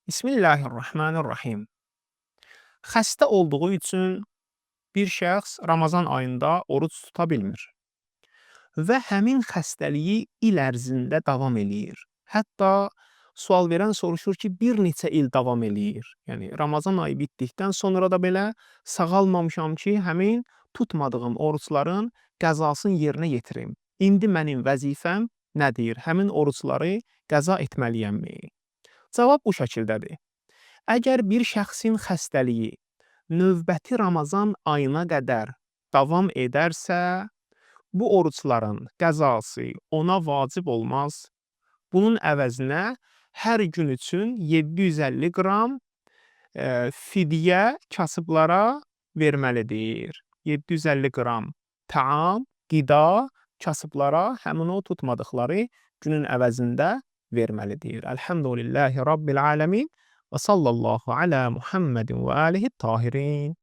Bismillahirrahmanirrahim. Xəstə olduğu üçün bir şəxs Ramazan ayında oruc tuta bilmir və həmin xəstəliyi il ərzində davam eləyir. Hətta sual verən soruşur ki, bir neçə il davam eləyir. Yəni Ramazan ayı bitdikdən sonra da belə sağalmamışam ki, həmin tutmadığım orucların qəzasını yerinə yetirim. İndi mənim vəzifəm nədir? Həmin orucları qəza etməliyəmmi? Cavab bu şəkildədir. Əgər bir şəxsin xəstəliyi növbəti Ramazan ayına qədər davam edərsə, bu orucların qəzası ona vacib olmaz. Bunun əvəzinə hər gün üçün 750 qram fidyə kasıblara verməlidir. 750 qram taam, qida kasıblara həmin o tutmadıqları günün əvəzində verməlidir. Elhamdülillahi Rabbil aləmin və sallallahu alə Muhammedin və alihi tahirin.